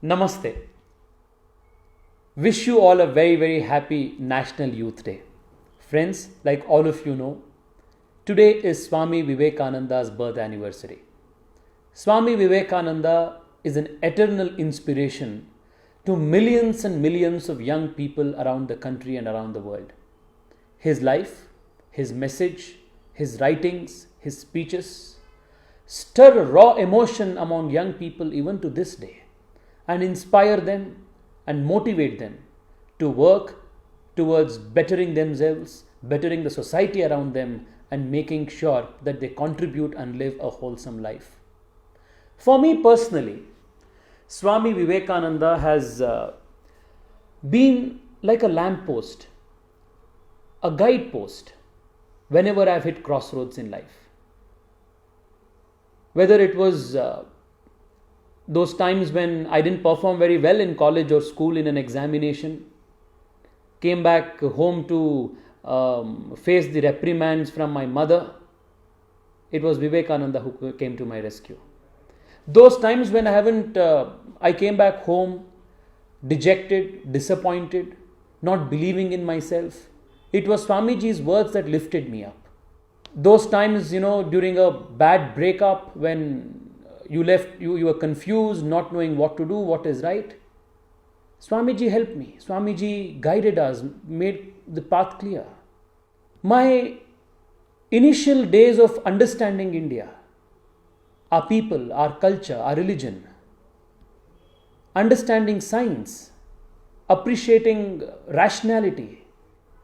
Namaste. Wish you all a very, very happy National Youth Day. Friends, like all of you know, today is Swami Vivekananda's birth anniversary. Swami Vivekananda is an eternal inspiration to millions and millions of young people around the country and around the world. His life, his message, his writings, his speeches stir raw emotion among young people even to this day and inspire them and motivate them to work towards bettering themselves, bettering the society around them, and making sure that they contribute and live a wholesome life. For me personally, Swami Vivekananda has been like a lamppost, a guidepost whenever I've hit crossroads in life. Whether it was those times when I didn't perform very well in college or school in an examination, came back home to face the reprimands from my mother, it was Vivekananda who came to my rescue. Those times when I came back home dejected, disappointed, not believing in myself, it was Swamiji's words that lifted me up. Those times, during a bad breakup when you were confused, not knowing what to do, what is right, Swamiji helped me. Swamiji guided us, made the path clear. My initial days of understanding India, our people, our culture, our religion, understanding science, appreciating rationality,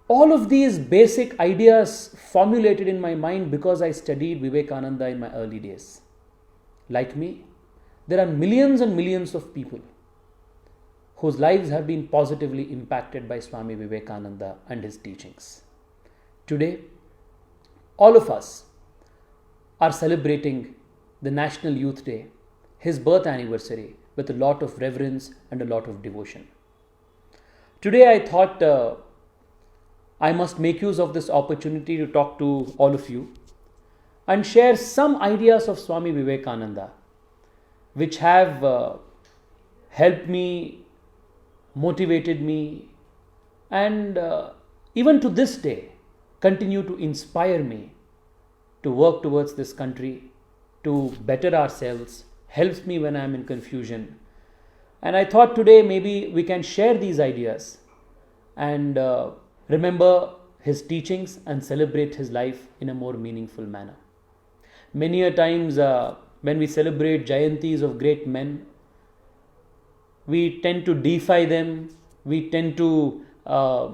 all of these basic ideas formulated in my mind because I studied Vivekananda in my early days. Like me, there are millions and millions of people whose lives have been positively impacted by Swami Vivekananda and his teachings. Today, all of us are celebrating the National Youth Day, his birth anniversary, with a lot of reverence and a lot of devotion. Today, I thought I must make use of this opportunity to talk to all of you and share some ideas of Swami Vivekananda which have helped me, motivated me, and even to this day continue to inspire me to work towards this country, to better ourselves, helps me when I am in confusion. And I thought today maybe we can share these ideas and remember his teachings and celebrate his life in a more meaningful manner. Many a times when we celebrate Jayantis of great men, we tend to deify them, we tend to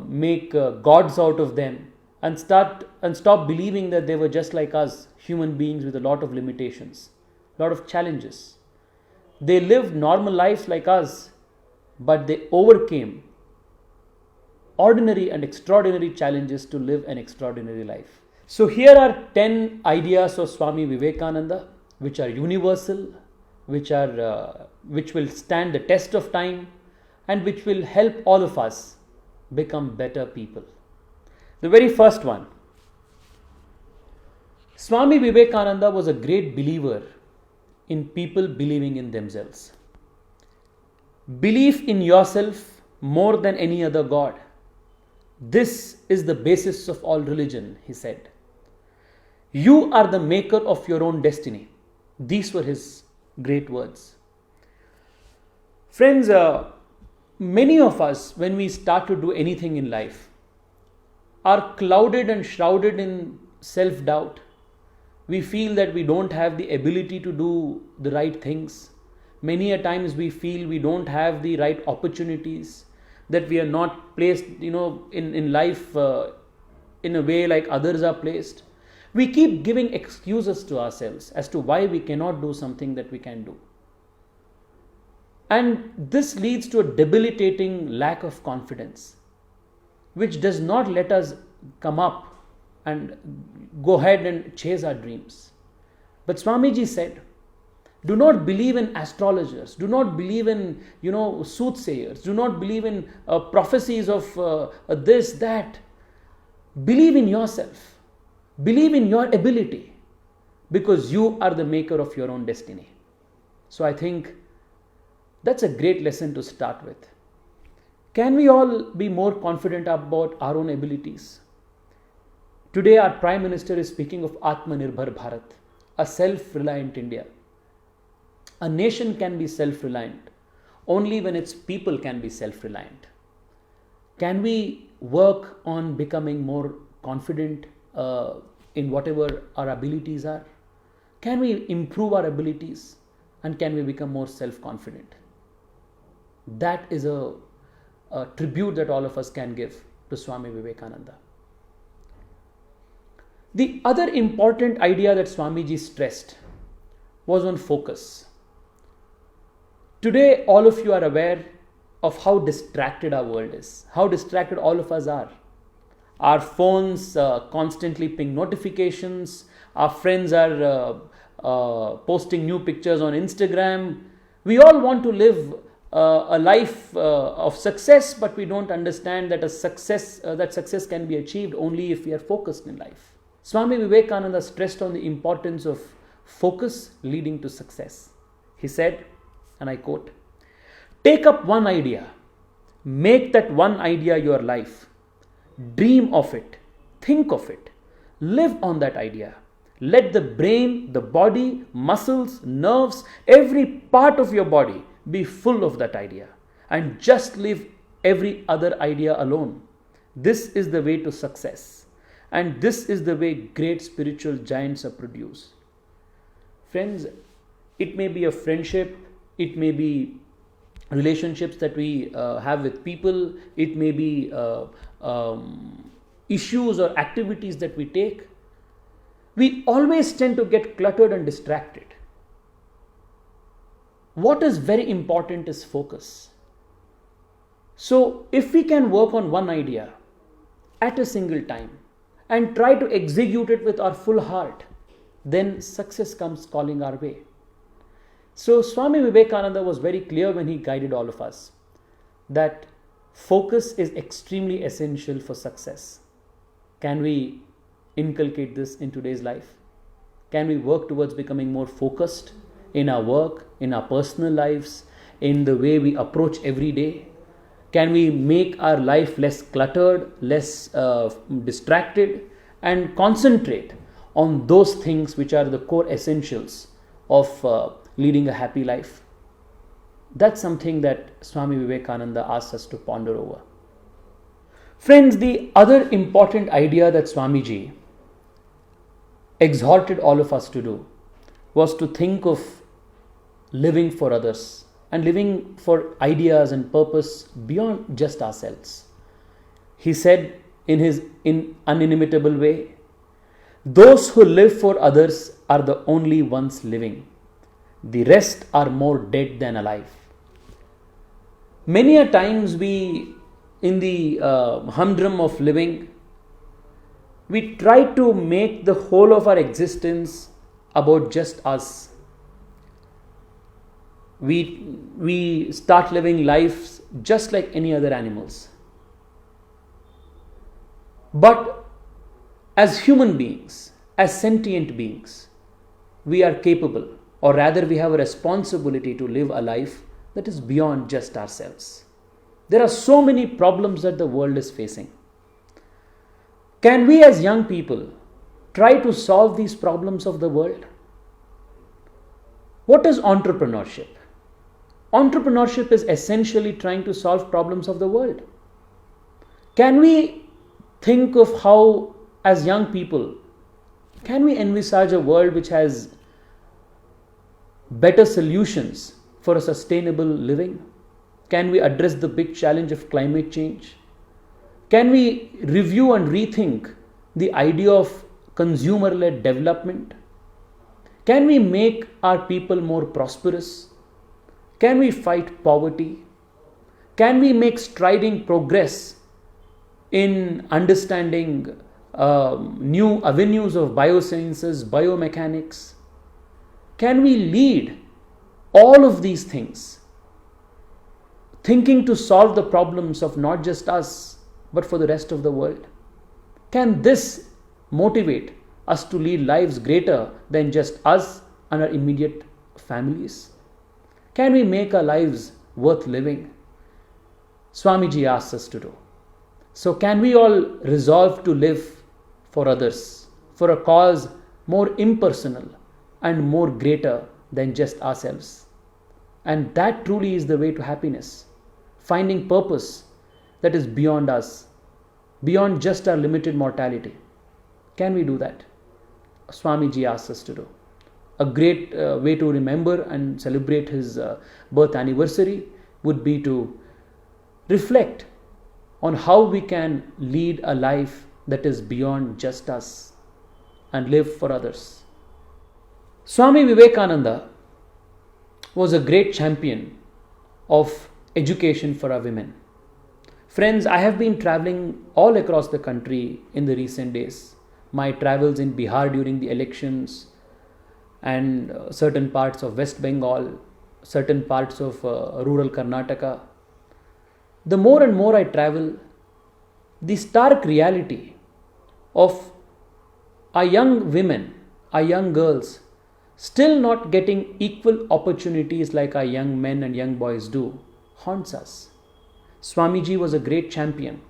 make gods out of them and stop believing that they were just like us, human beings with a lot of limitations, a lot of challenges. They lived normal lives like us, but they overcame ordinary and extraordinary challenges to live an extraordinary life. So here are 10 ideas of Swami Vivekananda which are universal, which will stand the test of time and which will help all of us become better people. The very first one, Swami Vivekananda was a great believer in people believing in themselves. Believe in yourself more than any other god. This is the basis of all religion, he said. You are the maker of your own destiny. These were his great words. Friends, many of us, when we start to do anything in life, are clouded and shrouded in self-doubt. We feel that we don't have the ability to do the right things. Many a times we feel we don't have the right opportunities, that we are not placed, in life in a way like others are placed. We keep giving excuses to ourselves as to why we cannot do something that we can do. And this leads to a debilitating lack of confidence, which does not let us come up and go ahead and chase our dreams. But Swamiji said, do not believe in astrologers, do not believe in, soothsayers, do not believe in prophecies of this, that. Believe in yourself. Believe in your ability, because you are the maker of your own destiny. So I think That's a great lesson to start with. Can we all be more confident about our own abilities? Today, our Prime Minister is speaking of Atmanirbhar Bharat, a self-reliant India. A nation can be self-reliant only when its people can be self-reliant. Can we work on becoming more confident in whatever our abilities are? Can we improve our abilities, and can we become more self-confident? That is a tribute that all of us can give to Swami Vivekananda. The other important idea that Swamiji stressed was on focus. Today, all of you are aware of how distracted our world is, how distracted all of us are. Our phones constantly ping notifications, our friends are posting new pictures on Instagram. We all want to live a life of success, but we don't understand that success can be achieved only if we are focused in life. Swami Vivekananda stressed on the importance of focus leading to success. He said, and I quote, "Take up one idea, make that one idea your life, dream of it, think of it, live on that idea. Let the brain, the body, muscles, nerves, every part of your body be full of that idea, and just leave every other idea alone. This is the way to success, and this is the way great spiritual giants are produced." Friends, it may be a friendship, it may be relationships that we have with people, it may be issues or activities that we take. We always tend to get cluttered and distracted. What is very important is focus. So if we can work on one idea at a single time and try to execute it with our full heart, then success comes calling our way. So Swami Vivekananda was very clear when he guided all of us that focus is extremely essential for success. Can we inculcate this in today's life? Can we work towards becoming more focused in our work, in our personal lives, in the way we approach every day? Can we make our life less cluttered, less distracted, and concentrate on those things which are the core essentials of leading a happy life? That's something that Swami Vivekananda asks us to ponder over. Friends, the other important idea that Swamiji exhorted all of us to do was to think of living for others and living for ideas and purpose beyond just ourselves. He said in his inimitable way, "Those who live for others are the only ones living. The rest are more dead than alive." Many a times we, in the humdrum of living, we try to make the whole of our existence about just us. We start living lives just like any other animals. But as human beings, as sentient beings, we are capable, or rather we have a responsibility to live a life that is beyond just ourselves. There are so many problems that the world is facing. Can we as young people try to solve these problems of the world? What is entrepreneurship? Entrepreneurship is essentially trying to solve problems of the world. Can we think of how, as young people, can we envisage a world which has better solutions for a sustainable living? Can we address the big challenge of climate change? Can we review and rethink the idea of consumer-led development? Can we make our people more prosperous? Can we fight poverty? Can we make striding progress in understanding new avenues of biosciences, biomechanics? Can we lead all of these things, thinking to solve the problems of not just us, but for the rest of the world? Can this motivate us to lead lives greater than just us and our immediate families? Can we make our lives worth living? Swamiji asks us to do. So can we all resolve to live for others, for a cause more impersonal and more greater than just ourselves? And that truly is the way to happiness. Finding purpose that is beyond us, beyond just our limited mortality. Can we do that? Swamiji asks us to do. A great way to remember and celebrate his birth anniversary would be to reflect on how we can lead a life that is beyond just us and live for others. Swami Vivekananda was a great champion of education for our women. Friends, I have been traveling all across the country in the recent days. My travels in Bihar during the elections and certain parts of West Bengal, certain parts of rural Karnataka. The more and more I travel, the stark reality of our young women, our young girls, still not getting equal opportunities like our young men and young boys do, haunts us. Swamiji was a great champion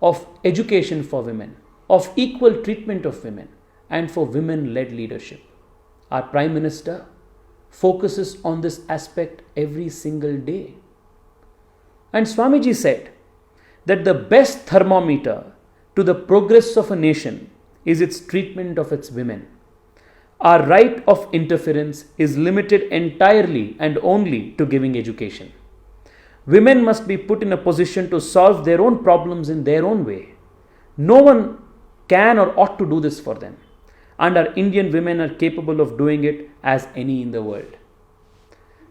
of education for women, of equal treatment of women, and for women-led leadership. Our Prime Minister focuses on this aspect every single day. And Swamiji said that the best thermometer to the progress of a nation is its treatment of its women. Our right of interference is limited entirely and only to giving education. Women must be put in a position to solve their own problems in their own way. No one can or ought to do this for them. And our Indian women are capable of doing it as any in the world.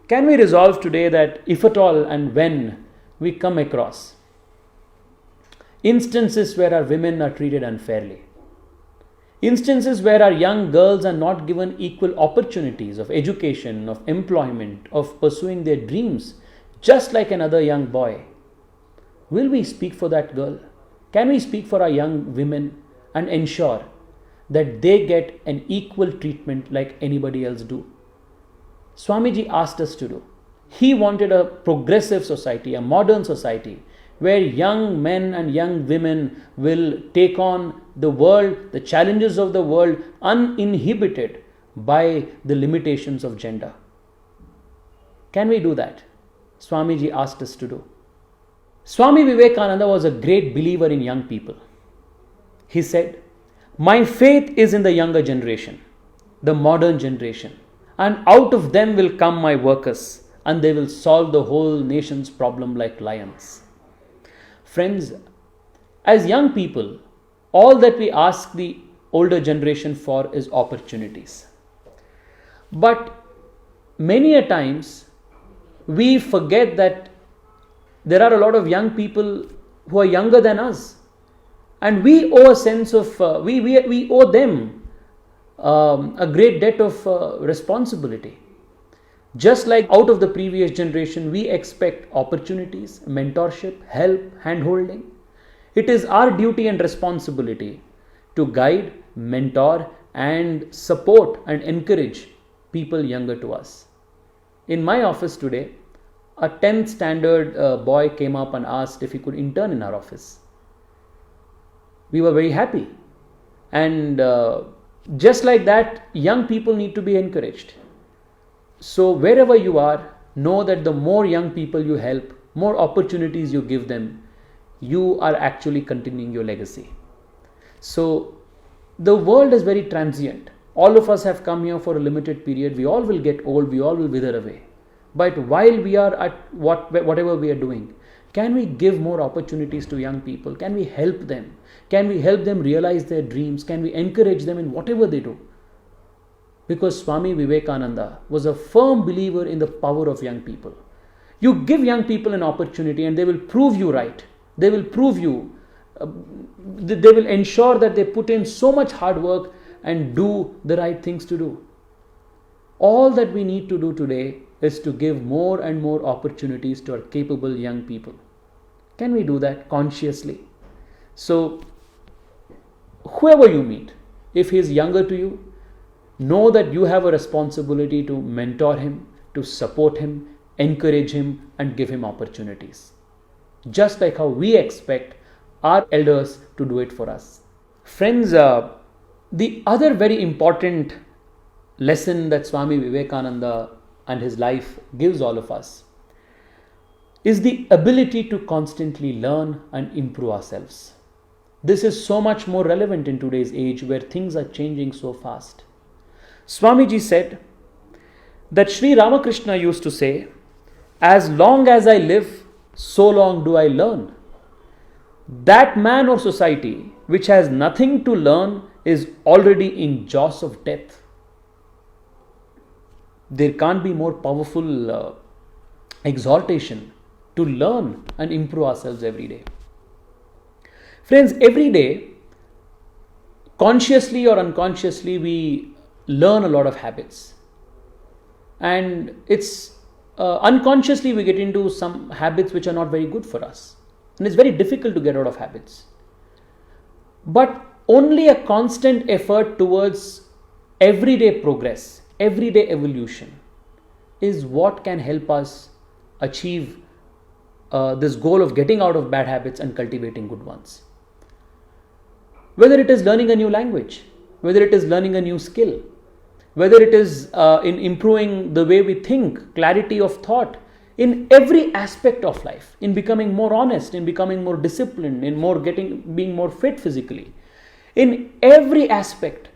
Can we resolve today that if at all and when we come across instances where our women are treated unfairly, instances where our young girls are not given equal opportunities of education, of employment, of pursuing their dreams, just like another young boy, will we speak for that girl? Can we speak for our young women and ensure that they get an equal treatment like anybody else do? Swamiji asked us to do. He wanted a progressive society, a modern society, where young men and young women will take on the world, the challenges of the world, uninhibited by the limitations of gender. Can we do that? Swamiji asked us to do. Swami Vivekananda was a great believer in young people. He said, "My faith is in the younger generation, the modern generation, and out of them will come my workers, and they will solve the whole nation's problem like lions." Friends, as young people, all that we ask the older generation for is opportunities. But many a times, we forget that there are a lot of young people who are younger than us. And we owe a sense of, we owe them a great debt of responsibility. Just like out of the previous generation, we expect opportunities, mentorship, help, hand-holding. It is our duty and responsibility to guide, mentor, and support and encourage people younger to us. In my office today, a 10th standard boy came up and asked if he could intern in our office. We were very happy. And just like that, young people need to be encouraged. So wherever you are, know that the more young people you help, more opportunities you give them, you are actually continuing your legacy. So the world is very transient. All of us have come here for a limited period. We all will get old. We all will wither away. But while we are at whatever we are doing, can we give more opportunities to young people? Can we help them? Can we help them realize their dreams? Can we encourage them in whatever they do? Because Swami Vivekananda was a firm believer in the power of young people. You give young people an opportunity and they will prove you right. They will prove you, they will ensure that they put in so much hard work and do the right things to do. All that we need to do today is to give more and more opportunities to our capable young people. Can we do that consciously? So, whoever you meet, if he is younger to you, know that you have a responsibility to mentor him, to support him, encourage him, and give him opportunities. Just like how we expect our elders to do it for us. Friends, the other very important lesson that Swami Vivekananda and his life gives all of us is the ability to constantly learn and improve ourselves. This is so much more relevant in today's age where things are changing so fast. Swamiji said that Sri Ramakrishna used to say, "As long as I live, so long do I learn." That man or society which has nothing to learn is already in jaws of death. There can't be more powerful exhortation to learn and improve ourselves every day. Friends, every day, consciously or unconsciously, we learn a lot of habits. And it's unconsciously we get into some habits which are not very good for us. And it's very difficult to get out of habits. But only a constant effort towards everyday progress, everyday evolution is what can help us achieve this goal of getting out of bad habits and cultivating good ones. Whether it is learning a new language, whether it is learning a new skill, whether it is in improving the way we think, clarity of thought, in every aspect of life, in becoming more honest, in becoming more disciplined, in being more fit physically. In every aspect,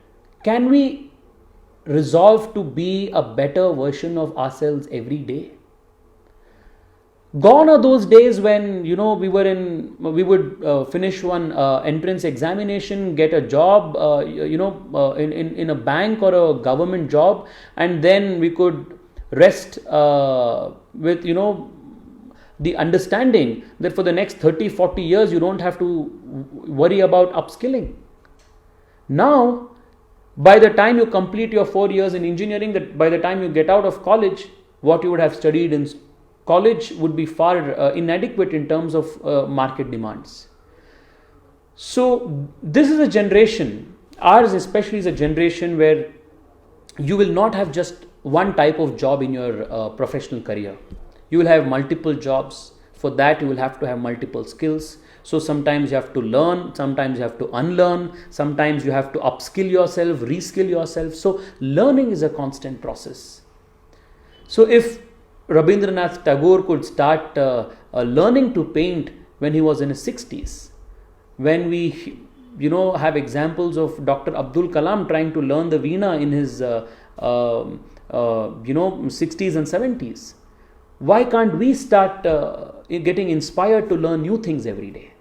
can we resolve to be a better version of ourselves every day? Gone are those days when we would finish one entrance examination, get a job in a bank or a government job, and then we could rest with the understanding that for the next 30-40 years you don't have to worry about upskilling. Now, by the time you complete your 4 years in engineering, that by the time you get out of college, what you would have studied in college would be far inadequate in terms of market demands. So this is a generation, ours especially is a generation where you will not have just one type of job in your professional career. You will have multiple jobs. For that you will have to have multiple skills. So sometimes you have to learn, sometimes you have to unlearn, sometimes you have to upskill yourself, reskill yourself. So learning is a constant process. So if Rabindranath Tagore could start learning to paint when he was in his 60s, when we have examples of Dr. Abdul Kalam trying to learn the veena in his 60s and 70s, why can't we start getting inspired to learn new things every day?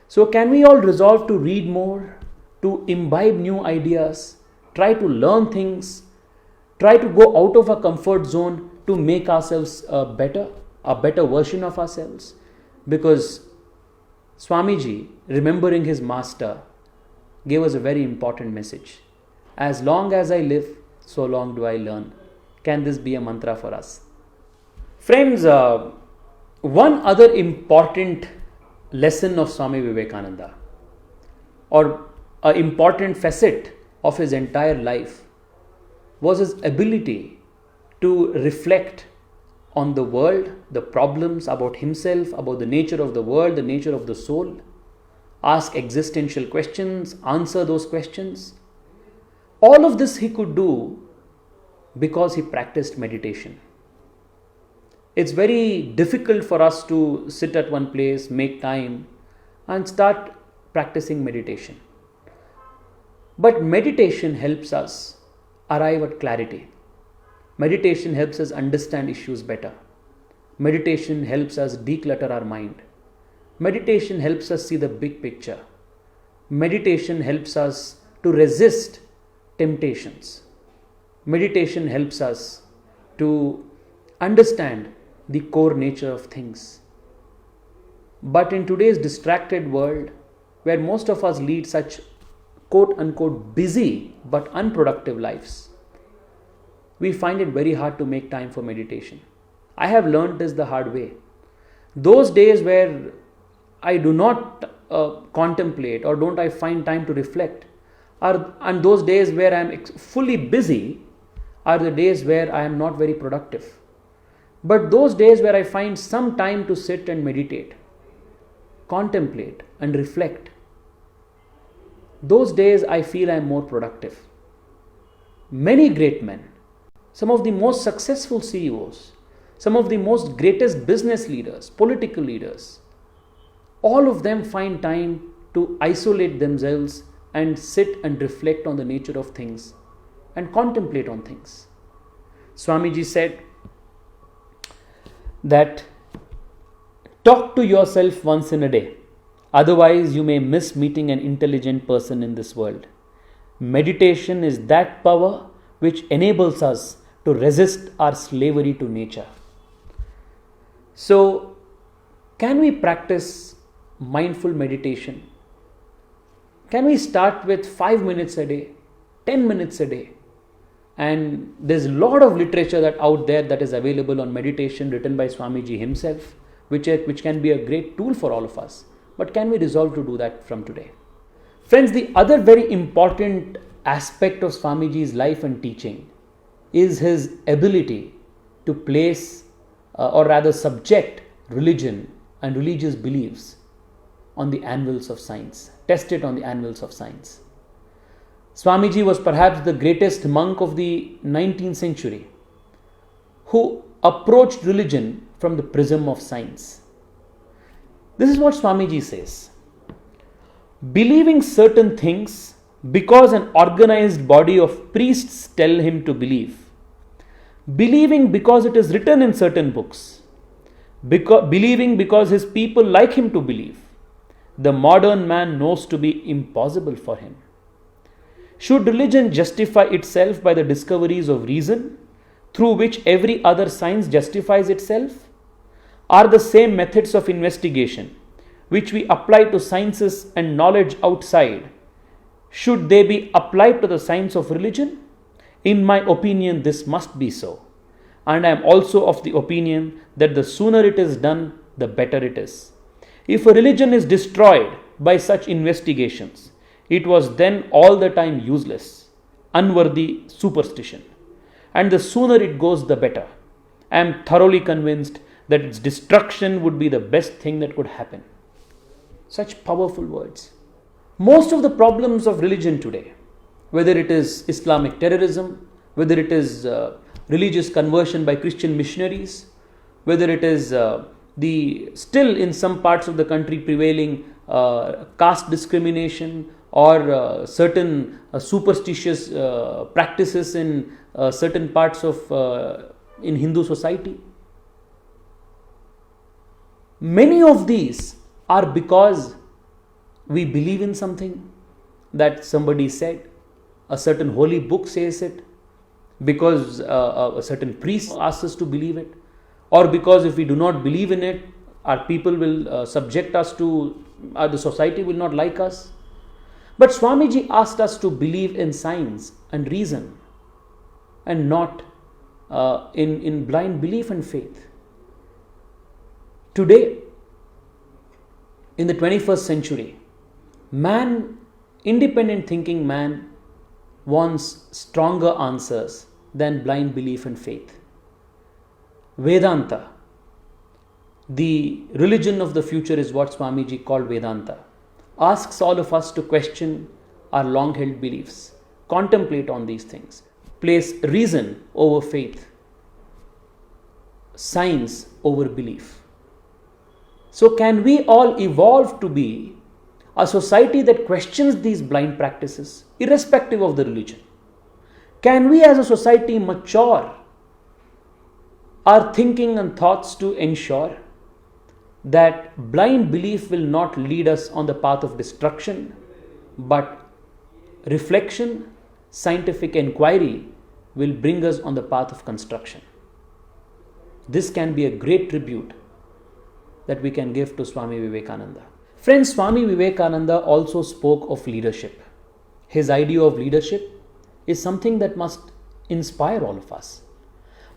So can we all resolve to read more, to imbibe new ideas, try to learn things, try to go out of our comfort zone to make ourselves a better version of ourselves? Because Swamiji, remembering his master, gave us a very important message. As long as I live, so long do I learn. Can this be a mantra for us? Friends, one other important lesson of Swami Vivekananda, or an important facet of his entire life, was his ability to reflect on the world, the problems, about himself, about the nature of the world, the nature of the soul, ask existential questions, answer those questions. All of this he could do because he practiced meditation. It's very difficult for us to sit at one place, make time, and start practicing meditation. But meditation helps us arrive at clarity. Meditation helps us understand issues better. Meditation helps us declutter our mind. Meditation helps us see the big picture. Meditation helps us to resist temptations. Meditation helps us to understand the core nature of things. But in today's distracted world, where most of us lead such quote unquote busy but unproductive lives, we find it very hard to make time for meditation. I have learned this the hard way. Those days where I do not contemplate or don't I find time to reflect, and those days where I am fully busy, are the days where I am not very productive. But those days where I find some time to sit and meditate, contemplate and reflect, those days I feel I am more productive. Many great men, some of the most successful CEOs, some of the most greatest business leaders, political leaders, all of them find time to isolate themselves and sit and reflect on the nature of things and contemplate on things. Swamiji said that talk to yourself once in a day, otherwise you may miss meeting an intelligent person in this world. Meditation is that power which enables us to resist our slavery to nature. So, can we practice mindful meditation? Can we start with 5 minutes a day, 10 minutes a day? And there's a lot of literature that out there that is available on meditation written by Swamiji himself, which can be a great tool for all of us. But can we resolve to do that from today? Friends, the other very important aspect of Swamiji's life and teaching is his ability to place or rather subject religion and religious beliefs on the anvils of science, test it on the anvils of science. Swamiji was perhaps the greatest monk of the 19th century who approached religion from the prism of science. This is what Swamiji says: believing certain things because an organized body of priests tell him to believe, believing because it is written in certain books, believing because his people like him to believe, the modern man knows to be impossible for him. Should religion justify itself by the discoveries of reason, through which every other science justifies itself? Are the same methods of investigation, which we apply to sciences and knowledge outside, should they be applied to the science of religion? In my opinion, this must be so. And I am also of the opinion that the sooner it is done, the better it is. If a religion is destroyed by such investigations, it was then all the time useless, unworthy superstition. And the sooner it goes, the better. I am thoroughly convinced that its destruction would be the best thing that could happen. Such powerful words. Most of the problems of religion today, whether it is Islamic terrorism, whether it is religious conversion by Christian missionaries, whether it is the still in some parts of the country prevailing caste discrimination or certain superstitious practices in certain parts of in Hindu society. Many of these are because we believe in something that somebody said, a certain holy book says it, because a certain priest asks us to believe it, or because if we do not believe in it, our people will subject us to, the society will not like us. But Swamiji asked us to believe in science and reason and not in blind belief and faith. Today, in the 21st century, independent thinking man wants stronger answers than blind belief and faith. Vedanta, the religion of the future, is what Swamiji called Vedanta, asks all of us to question our long-held beliefs, contemplate on these things, place reason over faith, science over belief. So can we all evolve to be a society that questions these blind practices, irrespective of the religion? Can we as a society mature our thinking and thoughts to ensure that blind belief will not lead us on the path of destruction, but reflection, scientific inquiry will bring us on the path of construction? This can be a great tribute that we can give to Swami Vivekananda. Friends, Swami Vivekananda also spoke of leadership. His idea of leadership is something that must inspire all of us.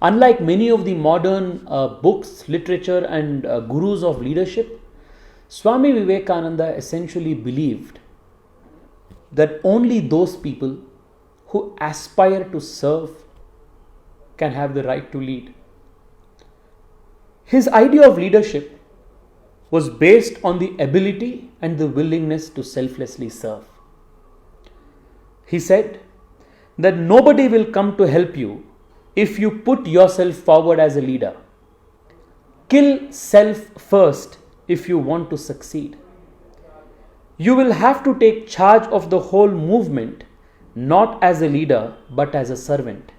Unlike many of the modern books, literature and gurus of leadership, Swami Vivekananda essentially believed that only those people who aspire to serve can have the right to lead. His idea of leadership was based on the ability and the willingness to selflessly serve. He said that nobody will come to help you if you put yourself forward as a leader. Kill self first if you want to succeed. You will have to take charge of the whole movement, not as a leader but as a servant.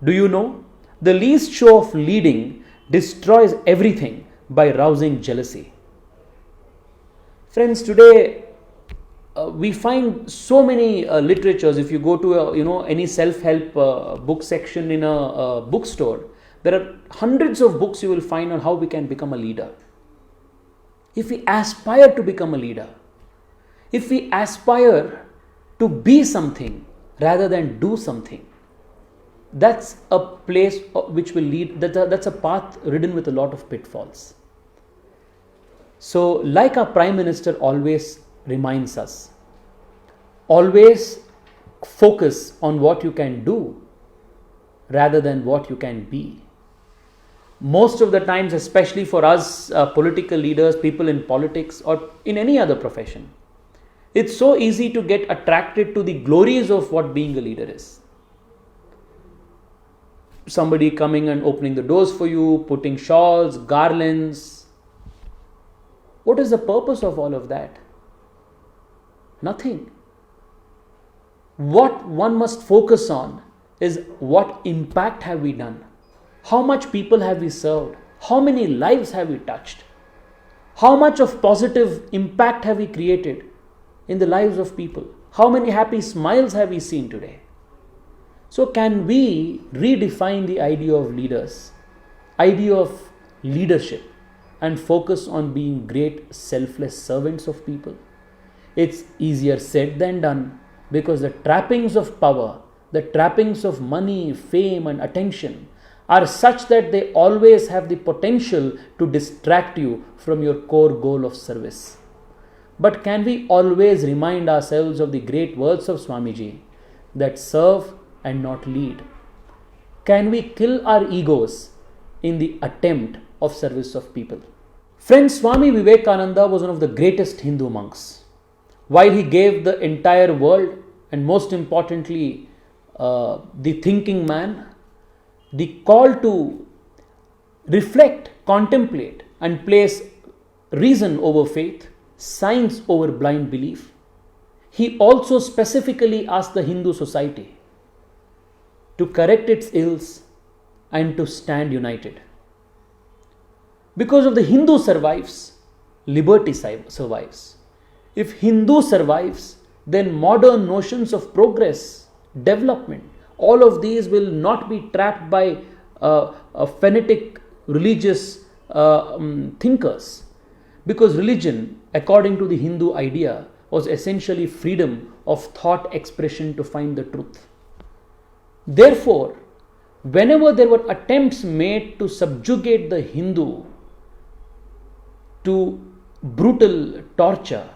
Do you know? The least show of leading destroys everything by rousing jealousy. Friends, today we find so many literatures. If you go to any self-help book section in a bookstore, there are hundreds of books you will find on how we can become a leader. If we aspire to become a leader, if we aspire to be something rather than do something, that's a place which will lead, that's a path ridden with a lot of pitfalls. So, like our Prime Minister always reminds us, always focus on what you can do rather than what you can be. Most of the times, especially for us political leaders, people in politics or in any other profession, it's so easy to get attracted to the glories of what being a leader is. Somebody coming and opening the doors for you, putting shawls, garlands. What is the purpose of all of that? Nothing. What one must focus on is what impact have we done? How much people have we served? How many lives have we touched? How much of positive impact have we created in the lives of people? How many happy smiles have we seen today? So can we redefine the idea of leaders, idea of leadership, and focus on being great selfless servants of people? It's easier said than done, because the trappings of power, the trappings of money, fame and attention are such that they always have the potential to distract you from your core goal of service. But can we always remind ourselves of the great words of Swamiji that serve and not lead? Can we kill our egos in the attempt of service of people? Friends, Swami Vivekananda was one of the greatest Hindu monks. While he gave the entire world, and most importantly, the thinking man, the call to reflect, contemplate, and place reason over faith, science over blind belief, he also specifically asked the Hindu society to correct its ills and to stand united. Because if the Hindu survives, liberty survives. If Hindu survives, then modern notions of progress, development, all of these will not be trapped by fanatic religious thinkers. Because religion, according to the Hindu idea, was essentially freedom of thought expression to find the truth. Therefore, whenever there were attempts made to subjugate the Hindu to brutal torture,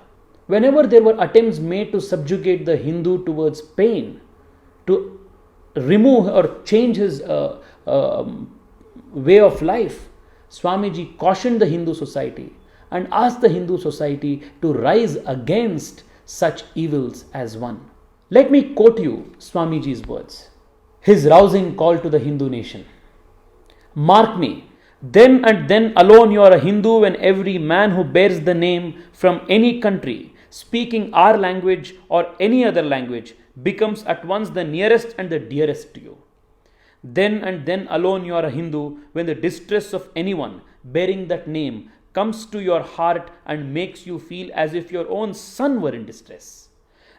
whenever there were attempts made to subjugate the Hindu towards pain, to remove or change his way of life, Swamiji cautioned the Hindu society and asked the Hindu society to rise against such evils as one. Let me quote you Swamiji's words, his rousing call to the Hindu nation. Mark me, then and then alone you are a Hindu when every man who bears the name from any country, speaking our language or any other language, becomes at once the nearest and the dearest to you. Then and then alone you are a Hindu when the distress of anyone bearing that name comes to your heart and makes you feel as if your own son were in distress.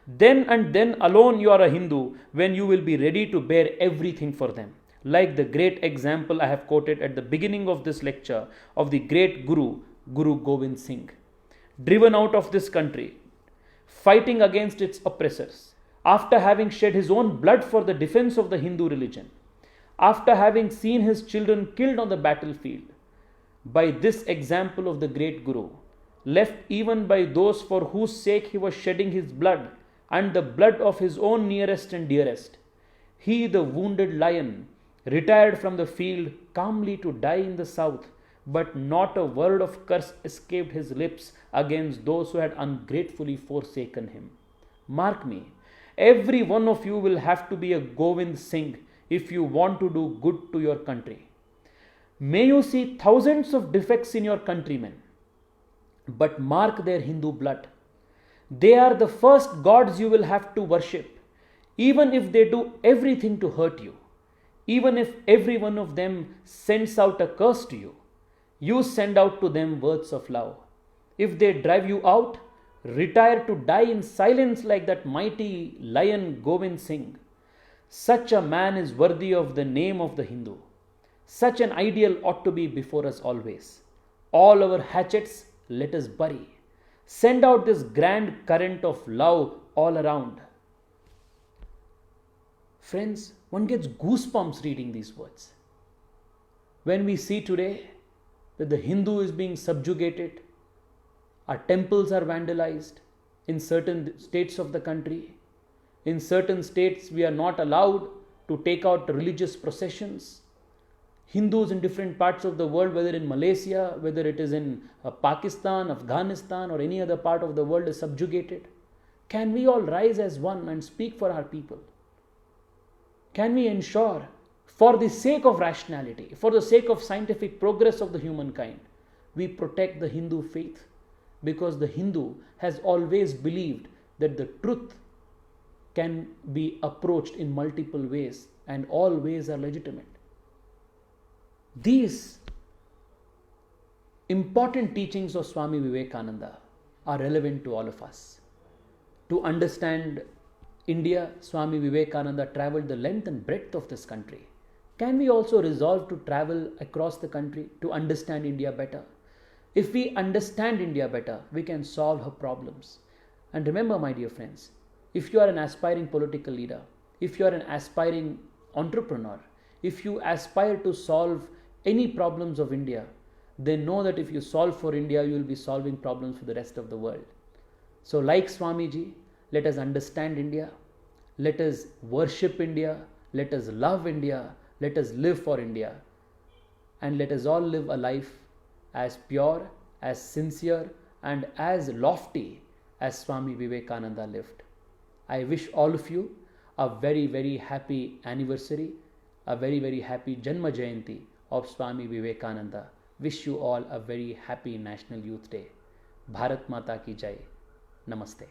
Then and then alone you are a Hindu when you will be ready to bear everything for them. Like the great example I have quoted at the beginning of this lecture of the great Guru, Guru Gobind Singh, driven out of this country, fighting against its oppressors, after having shed his own blood for the defense of the Hindu religion, after having seen his children killed on the battlefield, by this example of the great Guru, left even by those for whose sake he was shedding his blood and the blood of his own nearest and dearest, he, the wounded lion, retired from the field calmly to die in the south, but not a word of curse escaped his lips against those who had ungratefully forsaken him. Mark me, every one of you will have to be a Govind Singh if you want to do good to your country. May you see thousands of defects in your countrymen, but mark their Hindu blood. They are the first gods you will have to worship, even if they do everything to hurt you. Even if every one of them sends out a curse to you, you send out to them words of love. If they drive you out, retire to die in silence like that mighty lion Govind Singh. Such a man is worthy of the name of the Hindu. Such an ideal ought to be before us always. All our hatchets let us bury. Send out this grand current of love all around. Friends, one gets goosebumps reading these words. When we see today that the Hindu is being subjugated, our temples are vandalized in certain states of the country. In certain states, we are not allowed to take out religious processions. Hindus in different parts of the world, whether in Malaysia, whether it is in Pakistan, Afghanistan, or any other part of the world, is subjugated. Can we all rise as one and speak for our people? Can we ensure, for the sake of rationality, for the sake of scientific progress of the humankind, we protect the Hindu faith? Because the Hindu has always believed that the truth can be approached in multiple ways and all ways are legitimate. These important teachings of Swami Vivekananda are relevant to all of us. To understand India, Swami Vivekananda traveled the length and breadth of this country. Can we also resolve to travel across the country to understand India better? If we understand India better, we can solve her problems. And remember, my dear friends, if you are an aspiring political leader, if you are an aspiring entrepreneur, if you aspire to solve any problems of India, then know that if you solve for India, you will be solving problems for the rest of the world. So like Swamiji, let us understand India, let us worship India, let us love India, let us live for India, and let us all live a life as pure, as sincere, and as lofty as Swami Vivekananda lived. I wish all of you a very, very happy anniversary, a very, very happy Janma Jayanti of Swami Vivekananda. Wish you all a very happy National Youth Day. Bharat Mata ki Jai. Namaste.